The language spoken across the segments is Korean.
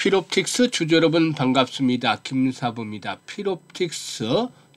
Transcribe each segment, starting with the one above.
필옵틱스 주주 여러분 반갑습니다. 김사부입니다. 필옵틱스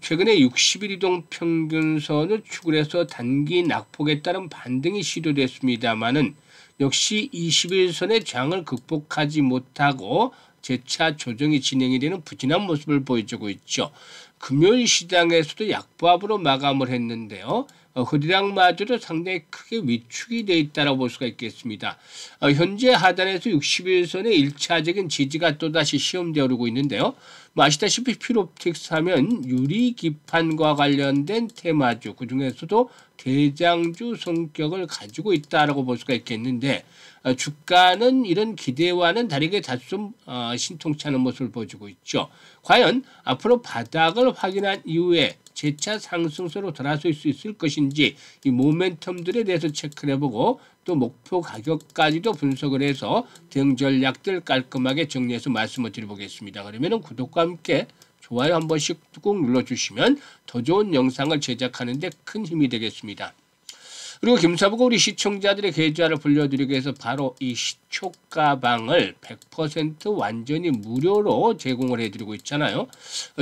최근에 60일 이동 평균선을 추구해서 단기 낙폭에 따른 반등이 시도됐습니다만은 역시 21선의 장을 극복하지 못하고 재차 조정이 진행이 되는 부진한 모습을 보여주고 있죠. 금요일 시장에서도 약보합으로 마감을 했는데요. 흐리락마저도 상당히 크게 위축이 되어 있다고 볼 수가 있겠습니다. 현재 하단에서 61선의 1차적인 지지가 또다시 시험되어 오르고 있는데요. 아시다시피 필옵틱스 하면 유리기판과 관련된 테마주, 그 중에서도 대장주 성격을 가지고 있다고 볼 수가 있겠는데, 주가는 이런 기대와는 다르게 다소 좀 신통치 않은 모습을 보여주고 있죠. 과연 앞으로 바닥을 확인한 이후에 재차 상승세로 돌아설 수 있을 것인지 이 모멘텀들에 대해서 체크를 해보고 또 목표 가격까지도 분석을 해서 대응 전략들 깔끔하게 정리해서 말씀을 드려보겠습니다. 그러면 구독과 함께 좋아요 한 번씩 꾹 눌러주시면 더 좋은 영상을 제작하는 데 큰 힘이 되겠습니다. 그리고 김사부가 우리 시청자들의 계좌를 불려드리기 위해서 바로 이 시초가방을 100% 완전히 무료로 제공을 해드리고 있잖아요.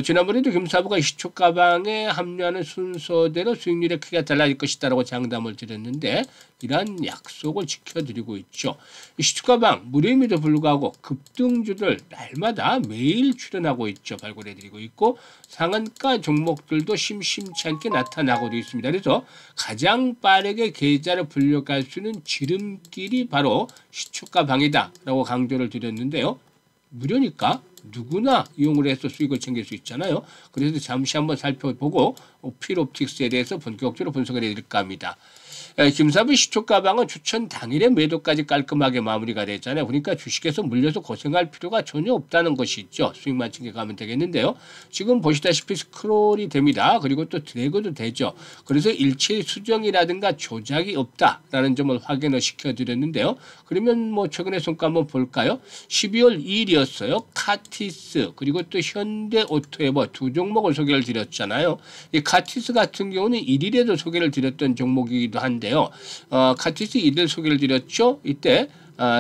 지난번에도 김사부가 시초가방에 합류하는 순서대로 수익률이 크게 달라질 것이다라고 장담을 드렸는데 이러한 약속을 지켜드리고 있죠. 이 시초가방 무료임에도 불구하고 급등주들 날마다 매일 출연하고 있죠. 발굴해드리고 있고 상한가 종목들도 심심치 않게 나타나고도 있습니다. 그래서 가장 빠르게 계좌를 불려갈 수 있는 지름길이 바로 시초가방이다 라고 강조를 드렸는데요. 무료니까 누구나 이용을 해서 수익을 챙길 수 있잖아요. 그래서 잠시 한번 살펴보고 필옵틱스에 대해서 본격적으로 분석을 해드릴까 합니다. 김사부 시초가방은 추천 당일에 매도까지 깔끔하게 마무리가 됐잖아요. 그러니까 주식에서 물려서 고생할 필요가 전혀 없다는 것이 있죠. 수익만 챙겨가면 되겠는데요. 지금 보시다시피 스크롤이 됩니다. 그리고 또 드래그도 되죠. 그래서 일체 수정이라든가 조작이 없다라는 점을 확인을 시켜드렸는데요. 그러면 뭐 최근에 성과 한번 볼까요? 12월 2일이었어요. 카티스 그리고 또 현대오토에버 두 종목을 소개를 드렸잖아요. 이 카티스 같은 경우는 1일에도 소개를 드렸던 종목이기도 한데요. 카티스 1일 소개를 드렸죠. 이때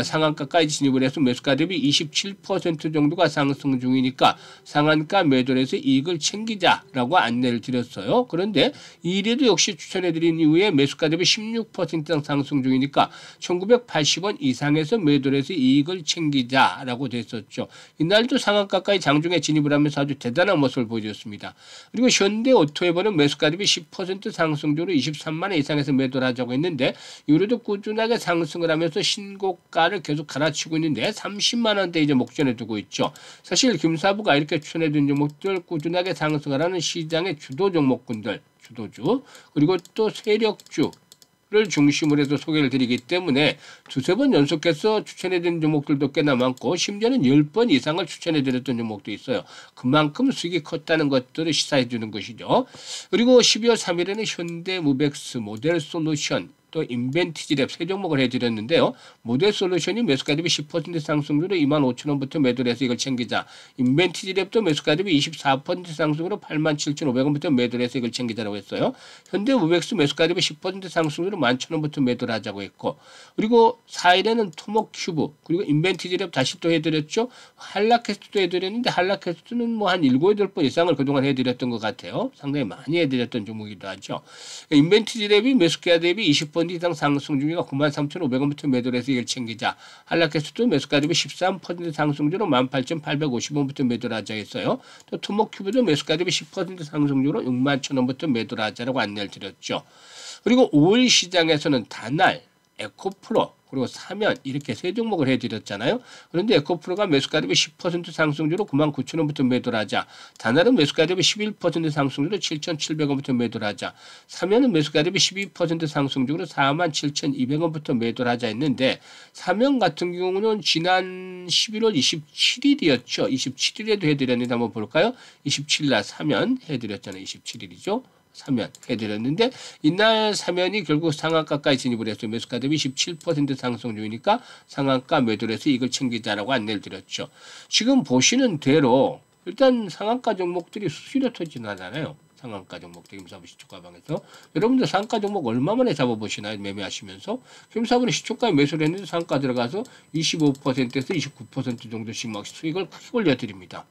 상한가까지 진입을 해서 매수가 대비 27% 정도가 상승 중이니까 상한가 매도를 해서 이익을 챙기자라고 안내를 드렸어요. 그런데 이일에도 역시 추천해드린 이후에 매수가 대비 16% 이상 상승 중이니까 1980원 이상에서 매도를 해서 이익을 챙기자라고 됐었죠. 이날도 상한가까지 장중에 진입을 하면서 아주 대단한 모습을 보여줬습니다. 그리고 현대오토에버는 매수가 대비 10% 상승 중으로 23만원 이상에서 매도를 하자고 했는데 이후로도 꾸준하게 상승을 하면서 신고 가를 계속 갈아치고 있는데 30만원대 이제 목전에 두고 있죠. 사실 김사부가 이렇게 추천해둔 종목들 꾸준하게 상승을 하는 시장의 주도 종목군들, 주도주, 그리고 또 세력주를 중심으로 해서 소개를 드리기 때문에 두세 번 연속해서 추천해드린 종목들도 꽤나 많고 심지어는 10번 이상을 추천해드렸던 종목도 있어요. 그만큼 수익이 컸다는 것들을 시사해주는 것이죠. 그리고 12월 3일에는 현대무벡스 모델솔루션 또 인벤티지랩 세 종목을 해드렸는데요. 모델 솔루션이 매수가 대비 10% 상승으로 25,000원부터 매도를 해서 이걸 챙기자. 인벤티지랩도 매수가 대비 24% 상승으로 87,500원부터 매도를 해서 이걸 챙기자라고 했어요. 현대무벡스 매수가 대비 10% 상승으로 11,000원부터 매도를 하자고 했고 그리고 4일에는 토목큐브 그리고 인벤티지랩 다시 또 해드렸죠. 한라캐스트도 해드렸는데 한라캐스트는 뭐 한 7, 8번 이상을 그동안 해드렸던 것 같아요. 상당히 많이 해드렸던 종목이기도 하죠. 인벤티지랩이 매수가 대비 20% 이상 상승 중이가 93,500원부터 매도를 해서 이걸 챙기자. 한라캐스트도 매수가 대비 13% 상승 중으로 18,850원부터 매도를 하자 했어요. 또 토목큐브도 매수가 대비 10% 상승 중으로 61,000원부터 매도를 하자라고 안내를 드렸죠. 그리고 5일 시장에서는 다날, 에코프로 그리고 사면 이렇게 세 종목을 해드렸잖아요. 그런데 에코프로가 매수가 대비 10% 상승주로 99,000원부터 매도를 하자. 다날은 매수가 대비 11% 상승주로 7,700원부터 매도를 하자. 사면은 매수가 대비 12% 상승주로 47,200원부터 매도를 하자 했는데 사면 같은 경우는 지난 11월 27일이었죠. 27일에도 해드렸는데 한번 볼까요? 27일 사면 해드렸잖아요. 27일이죠. 사면 해드렸는데 이날 사면이 결국 상한가까지 진입을 했어요. 매수가 대비 17% 상승 중이니까 상한가 매도를 해서 이걸 챙기자라고 안내를 드렸죠. 지금 보시는 대로 일단 상한가 종목들이 수시로 터지나잖아요. 상한가 종목들 김사부 시초가방에서. 여러분들 상한가 종목 얼마 만에 잡아보시나요? 매매하시면서. 김사부는 시초가에 매수를 했는데 상한가 들어가서 25%에서 29% 정도씩 막 수익을 크게 올려드립니다.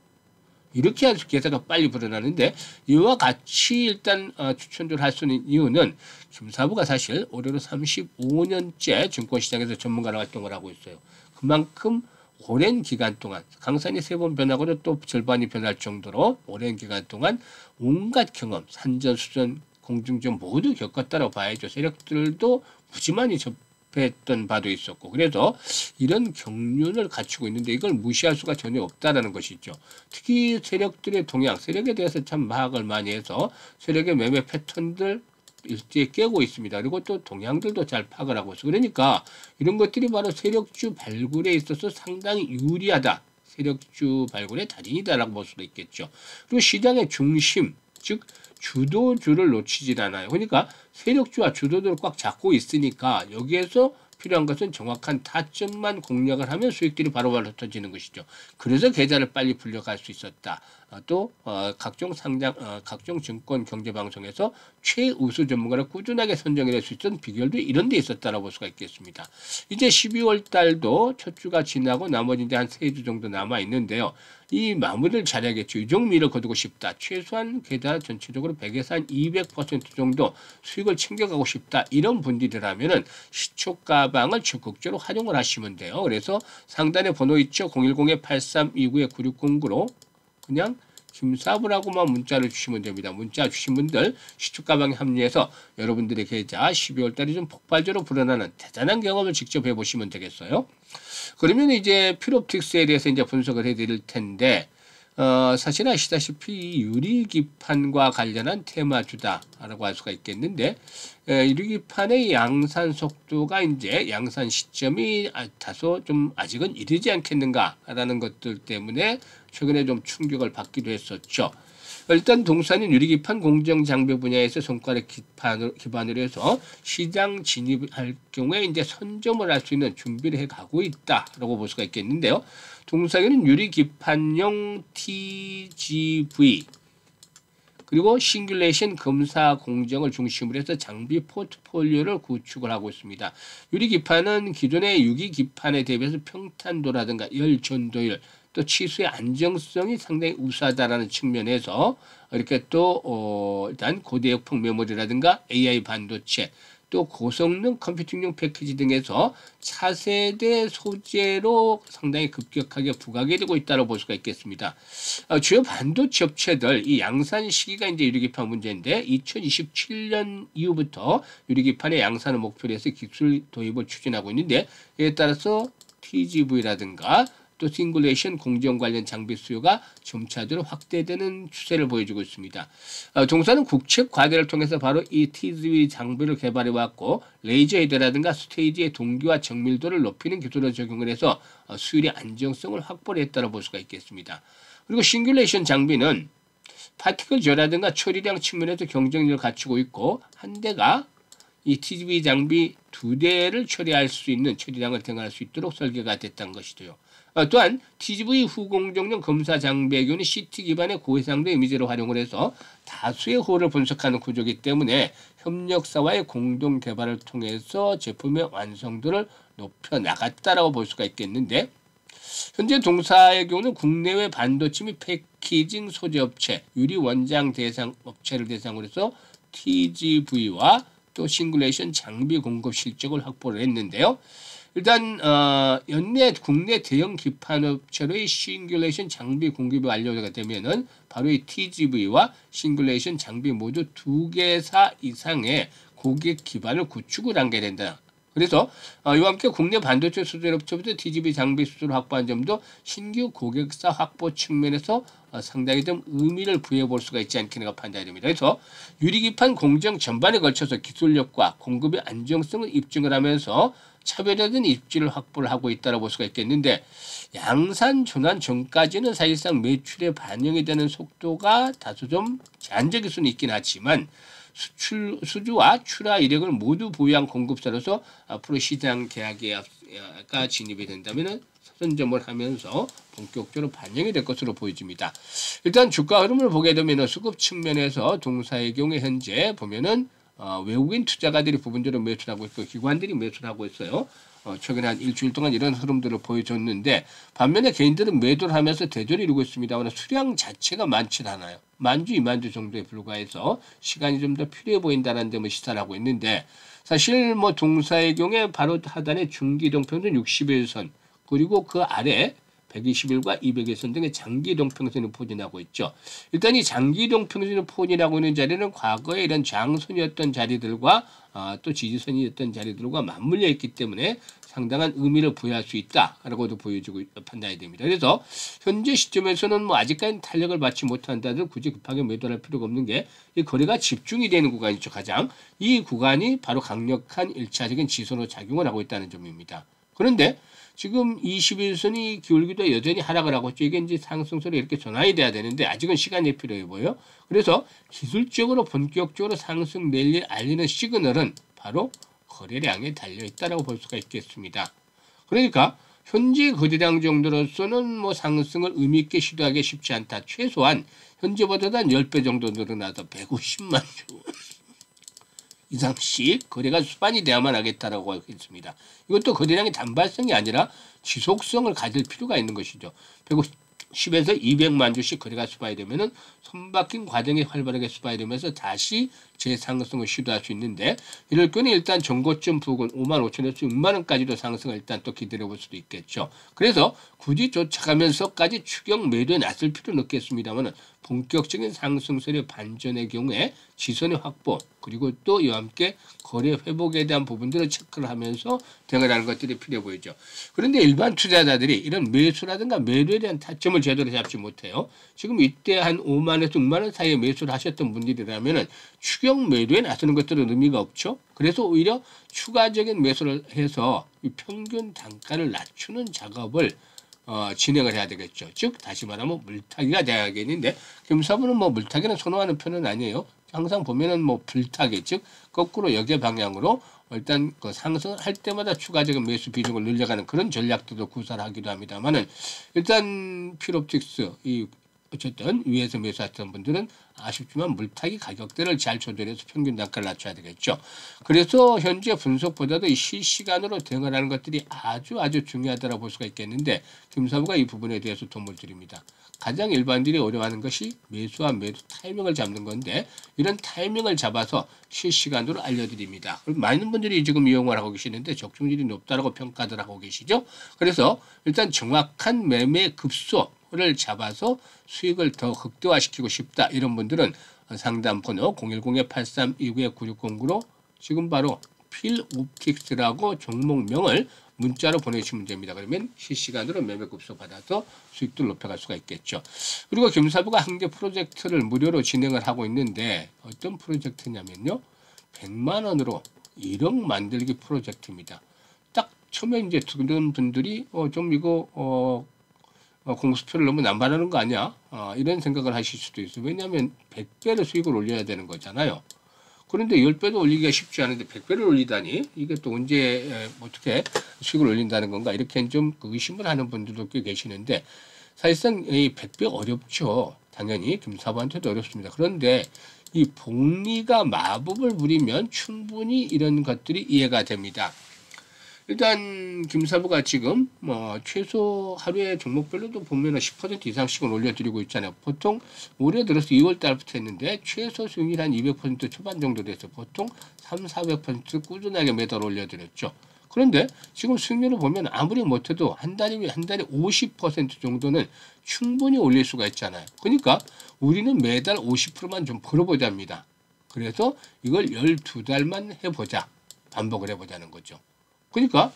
이렇게 해서 계좌가 빨리 불어나는데, 이와 같이 일단 추천을 할 수 있는 이유는 김사부가 사실 올해로 35년째 증권시장에서 전문가로 활동을 하고 있어요. 그만큼 오랜 기간 동안 강산이 3번 변하고도 또 절반이 변할 정도로 오랜 기간 동안 온갖 경험, 산전수전, 공중전 모두 겪었다고 봐야죠. 세력들도 무지만이 접했던 바도 있었고, 그래서 이런 경륜을 갖추고 있는데 이걸 무시할 수가 전혀 없다라는 것이죠. 특히 세력들의 동향, 세력에 대해서 참 파악을 많이 해서 세력의 매매 패턴들 일제히 깨고 있습니다. 그리고 또 동향들도 잘 파악을 하고 있어요. 그러니까 이런 것들이 바로 세력주 발굴에 있어서 상당히 유리하다. 세력주 발굴의 달인이다라고 볼 수도 있겠죠. 그리고 시장의 중심, 즉 주도주를 놓치질 않아요. 그러니까 세력주와 주도주를 꽉 잡고 있으니까 여기에서 필요한 것은 정확한 타점만 공략을 하면 수익들이 바로바로 흩어지는 것이죠. 그래서 계좌를 빨리 불려갈 수 있었다. 또 각종 증권 경제 방송에서 최우수 전문가를 꾸준하게 선정해낼 수 있던 비결도 이런 데 있었다라고 볼 수가 있겠습니다. 이제 12월 달도 첫 주가 지나고 나머지 이제 한 3주 정도 남아 있는데요. 이 마무리를 잘해야겠죠. 유종미를 거두고 싶다. 최소한 계좌 전체적으로 100에서 한 200% 정도 수익을 챙겨가고 싶다. 이런 분들이라면은 시초가방을 적극적으로 활용을 하시면 돼요. 그래서 상단에 번호 있죠. 010-8329-9609로 그냥 김사부라고만 문자를 주시면 됩니다. 문자 주신 분들 시초가방에 합류해서 여러분들의 계좌 12월 달에 좀 폭발적으로 불어나는 대단한 경험을 직접 해보시면 되겠어요. 그러면 이제 필옵틱스에 대해서 이제 분석을 해드릴 텐데, 사실 아시다시피 유리기판과 관련한 테마주다라고 할 수가 있겠는데, 유리기판의 양산 속도가 이제 양산 시점이 다소 좀 아직은 이르지 않겠는가라는 것들 때문에 최근에 좀 충격을 받기도 했었죠. 일단 동사는 유리기판 공정장비 분야에서 성과를 기반으로 해서 시장 진입할 경우에 이제 선점을 할 수 있는 준비를 해가고 있다라고 볼 수가 있겠는데요. 동사에는 유리기판용 TGV 그리고 싱귤레이션 검사 공정을 중심으로 해서 장비 포트폴리오를 구축을 하고 있습니다. 유리기판은 기존의 유기기판에 대비해서 평탄도라든가 열전도율 또 치수의 안정성이 상당히 우수하다라는 측면에서 이렇게 또 일단 고대역폭 메모리라든가 AI 반도체 또 고성능 컴퓨팅용 패키지 등에서 차세대 소재로 상당히 급격하게 부각이 되고 있다고 볼 수가 있겠습니다. 주요 반도체 업체들 이 양산 시기가 이제 유리기판 문제인데 2027년 이후부터 유리기판의 양산을 목표로 해서 기술 도입을 추진하고 있는데 이에 따라서 TGV라든가 또 싱글레이션 공정 관련 장비 수요가 점차적으로 확대되는 추세를 보여주고 있습니다. 동사는 국책 과대를 통해서 바로 이 TGV 장비를 개발해 왔고 레이저 헤드라든가 스테이지의 동기와 정밀도를 높이는 기술을 적용을 해서 수율의 안정성을 확보를 했다고 볼 수가 있겠습니다. 그리고 싱글레이션 장비는 파티클 저라든가 처리량 측면에서 경쟁력을 갖추고 있고 한 대가 이 TGV 장비 2대를 처리할 수 있는 처리량을 등한할 수 있도록 설계가 됐다는 것이고요. 또한 TGV 후공정용 검사 장비의 경우는 CT 기반의 고해상도 이미지를 활용을 해서 다수의 호를 분석하는 구조이기 때문에 협력사와의 공동 개발을 통해서 제품의 완성도를 높여 나갔다라고 볼 수가 있겠는데, 현재 동사의 경우는 국내외 반도체 및 패키징 소재 업체, 유리 원장 대상 업체를 대상으로 해서 TGV와 또 싱글레이션 장비 공급 실적을 확보를 했는데요. 일단 연내 국내 대형 기판 업체로의 싱글레이션 장비 공급이 완료가 되면은 바로 이 TGV와 싱글레이션 장비 모두 2개사 이상의 고객 기반을 구축을 하게 된다. 그래서 이와 함께 국내 반도체 수출 업체부터 TGV 장비 수주를 확보한 점도 신규 고객사 확보 측면에서 상당히 좀 의미를 부여해 볼 수가 있지 않겠는가 판단이 됩니다. 그래서 유리기판 공정 전반에 걸쳐서 기술력과 공급의 안정성을 입증을 하면서 차별화된 입지를 확보를 하고 있다고 볼 수가 있겠는데, 양산 전환 전까지는 사실상 매출에 반영이 되는 속도가 다소 좀 제한적일 수는 있긴 하지만 수주와 출하 이력을 모두 보유한 공급사로서 앞으로 시장 계약에 진입이 된다면 선점을 하면서 본격적으로 반영이 될 것으로 보여집니다. 일단 주가 흐름을 보게 되면 수급 측면에서 동사의 경우에 현재 보면은 외국인 투자가들이 부분적으로 매수를 하고 있고 기관들이 매수를 하고 있어요. 최근에 한 일주일 동안 이런 흐름들을 보여줬는데 반면에 개인들은 매도를 하면서 대조를 이루고 있습니다만 수량 자체가 많지 않아요. 만주, 이만주 정도에 불과해서 시간이 좀 더 필요해 보인다는 점을 시사를 하고 있는데 사실 뭐 동사의 경우에 바로 하단에 중기동평선 60일선 그리고 그 아래 120일과 200일선 등의 장기이동평선을 포진하고 있죠. 일단 이 장기이동평선을 포진하고 있는 자리는 과거에 이런 장선이었던 자리들과 또 지지선이었던 자리들과 맞물려 있기 때문에 상당한 의미를 부여할 수 있다라고도 보여주고 판단이 됩니다. 그래서 현재 시점에서는 뭐 아직까지는 탄력을 받지 못한다도 굳이 급하게 매도할 필요가 없는 게 이 거래가 집중이 되는 구간이죠. 가장 이 구간이 바로 강력한 1차적인 지선으로 작용을 하고 있다는 점입니다. 그런데 지금 21선이 기울기도 여전히 하락을 하고 있죠. 이게 이제 상승세로 이렇게 전환이 돼야 되는데 아직은 시간이 필요해 보여요. 그래서 기술적으로 본격적으로 상승 랠리를 알리는 시그널은 바로 거래량에 달려있다라고 볼 수가 있겠습니다. 그러니까 현재 거래량 정도로서는 뭐 상승을 의미있게 시도하기 쉽지 않다. 최소한 현재보다 한 10배 정도 늘어나서 150만 주 이상씩 거래가 수반이 돼야만 하겠다라고 하겠습니다. 이것도 거래량이 단발성이 아니라 지속성을 가질 필요가 있는 것이죠. 150에서 200만 주씩 거래가 수반이 되면은 손바뀐 과정이 활발하게 수반이 되면서 다시 재상승을 시도할 수 있는데 이럴 경우는 일단 전고점 부근 5만 5천에서 6만 원까지도 상승을 일단 또 기다려 볼 수도 있겠죠. 그래서 굳이 쫓아가면서까지 추격 매도에 나설 필요는 없겠습니다만 본격적인 상승세의 반전의 경우에 지선의 확보 그리고 또 이와 함께 거래 회복에 대한 부분들을 체크를 하면서 대응하는 것들이 필요해 보이죠. 그런데 일반 투자자들이 이런 매수라든가 매도에 대한 타점을 제대로 잡지 못해요. 지금 이때 한 5만에서 6만 원 사이에 매수를 하셨던 분들이라면은 추격 매도에 나서는 것들은 의미가 없죠. 그래서 오히려 추가적인 매수를 해서 이 평균 단가를 낮추는 작업을 진행을 해야 되겠죠. 즉 다시 말하면 물타기가 돼야겠는데 금사부는 뭐 물타기는 선호하는 편은 아니에요. 항상 보면은 뭐 불타기 즉 거꾸로 역의 방향으로 일단 그 상승할 때마다 추가적인 매수 비중을 늘려가는 그런 전략들도 구사를 하기도 합니다만은 일단 필옵틱스 이 어쨌든 위에서 매수했던 분들은 아쉽지만 물타기 가격대를 잘 조절해서 평균 단가를 낮춰야 되겠죠. 그래서 현재 분석보다도 이 실시간으로 대응을 하는 것들이 아주 중요하다고 볼 수가 있겠는데 김사부가 이 부분에 대해서 도움을 드립니다. 가장 일반인들이 어려워하는 것이 매수와 매도 타이밍을 잡는 건데 이런 타이밍을 잡아서 실시간으로 알려드립니다. 많은 분들이 지금 이용을 하고 계시는데 적중률이 높다고 평가들 하고 계시죠. 그래서 일단 정확한 매매 급소를 잡아서 수익을 더 극대화시키고 싶다. 이런 분들은 상담 번호 010-8329-9609로 지금 바로 필옵틱스라고 종목명을 문자로 보내주시면 됩니다. 그러면 실시간으로 매매 급소 받아서 수익도 높여갈 수가 있겠죠. 그리고 김사부가 한 개 프로젝트를 무료로 진행을 하고 있는데 어떤 프로젝트냐면요. 100만 원으로 1억 만들기 프로젝트입니다. 딱 처음에 이제 듣는 분들이 좀 이거 공수표를 너무 남발하는 거 아니야? 이런 생각을 하실 수도 있어요. 왜냐하면 100배를 수익을 올려야 되는 거잖아요. 그런데 10배도 올리기가 쉽지 않은데 100배를 올리다니 이게 또 언제 어떻게 수익을 올린다는 건가 이렇게 좀 의심을 하는 분들도 꽤 계시는데 사실상 이 100배 어렵죠. 당연히 김사부한테도 어렵습니다. 그런데 이 복리가 마법을 부리면 충분히 이런 것들이 이해가 됩니다. 일단 김사부가 지금 최소 하루에 종목별로도 보면은 10% 이상씩은 올려드리고 있잖아요. 보통 올해 들어서 2월 달부터 했는데 최소 수익률 한 200% 초반 정도 돼서 보통 300~400% 꾸준하게 매달 올려드렸죠. 그런데 지금 수익률을 보면 아무리 못해도 한 달에 50% 정도는 충분히 올릴 수가 있잖아요. 그러니까 우리는 매달 50%만 좀 벌어보자입니다. 그래서 이걸 12달만 해보자. 반복을 해보자는 거죠. 그러니까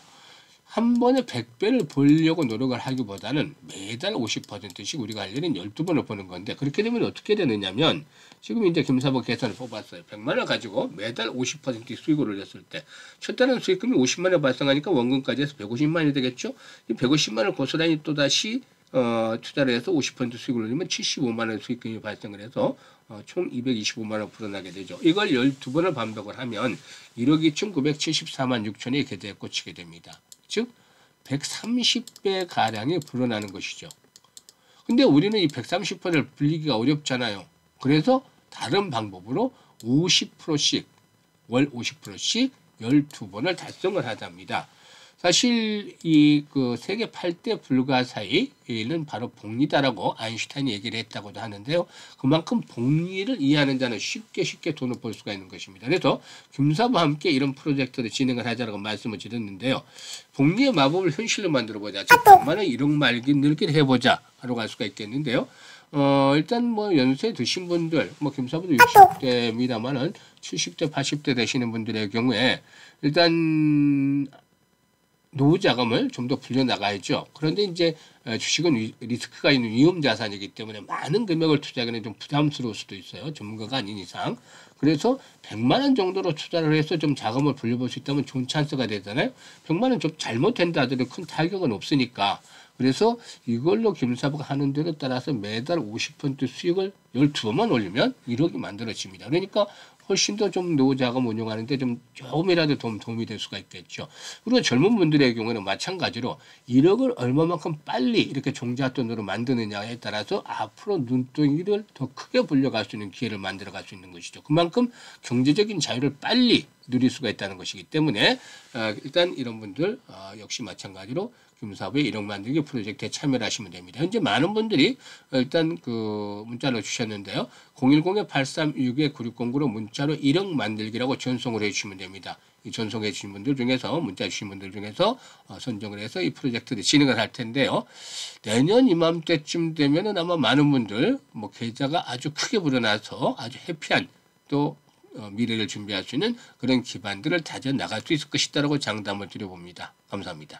한 번에 100배를 벌려고 노력을 하기보다는 매달 50%씩 우리가 할 일은 12번을 버는 건데 그렇게 되면 어떻게 되느냐면 지금 이제 김사부 계산을 뽑았어요. 100만 원 가지고 매달 50% 수익을 올렸을 때 첫 달은 수익금이 50만 원 발생하니까 원금까지 해서 150만 원이 되겠죠. 이 150만 원을 고스란히 또다시 투자를 해서 50% 수익을 올리면 75만 원 수익금이 발생을 해서 총 225만 원 불어나게 되죠. 이걸 12번을 반복을 하면 1억 2,974만 6천이 계좌에 꽂히게 됩니다. 즉 130배 가량이 불어나는 것이죠. 근데 우리는 이 130번을 불리기가 어렵잖아요. 그래서 다른 방법으로 50%씩 월 50%씩 12번을 달성을 하답니다. 사실 이 그 세계 8대 불가사의는 바로 복리다라고 아인슈타인이 얘기를 했다고도 하는데요. 그만큼 복리를 이해하는 자는 쉽게 돈을 벌 수가 있는 것입니다. 그래서 김사부와 함께 이런 프로젝트를 진행을 하자라고 말씀을 드렸는데요. 복리의 마법을 현실로 만들어보자. 즉 100만원 1억 말기 늘기를 해보자 라고 할 수가 있겠는데요. 일단 뭐 연세 드신 분들, 뭐 김사부도 60대입니다만은 70대, 80대 되시는 분들의 경우에 일단 노후 자금을 좀 더 불려나가야죠. 그런데 이제 주식은 리스크가 있는 위험 자산이기 때문에 많은 금액을 투자하기는 좀 부담스러울 수도 있어요. 전문가가 아닌 이상. 그래서 100만 원 정도로 투자를 해서 좀 자금을 불려볼 수 있다면 좋은 찬스가 되잖아요. 100만 원 좀 잘못된다 하더라도 큰 타격은 없으니까. 그래서 이걸로 김사부가 하는 대로 따라서 매달 50% 수익을 12번만 올리면 1억이 만들어집니다. 그러니까 훨씬 더 좀 노후 자금 운용하는데 좀 조금이라도 도움이 될 수가 있겠죠. 그리고 젊은 분들의 경우는 마찬가지로 1억을 얼마만큼 빨리 이렇게 종잣돈으로 만드느냐에 따라서 앞으로 눈덩이를 더 크게 불려갈 수 있는 기회를 만들어갈 수 있는 것이죠. 그만큼 경제적인 자유를 빨리 누릴 수가 있다는 것이기 때문에 일단 이런 분들 역시 마찬가지로 김사부의 1억 만들기 프로젝트에 참여를 하시면 됩니다. 현재 많은 분들이 일단 그 문자를 주셨는데요. 010-836-9609로 문자로 1억 만들기라고 전송을 해주시면 됩니다. 이 전송해 주신 분들 중에서 문자 주신 분들 중에서 선정을 해서 이 프로젝트를 진행을 할 텐데요. 내년 이맘때쯤 되면은 아마 많은 분들 뭐 계좌가 아주 크게 불어나서 아주 해피한 또 미래를 준비할 수 있는 그런 기반들을 다져 나갈 수 있을 것이다라고 장담을 드려봅니다. 감사합니다.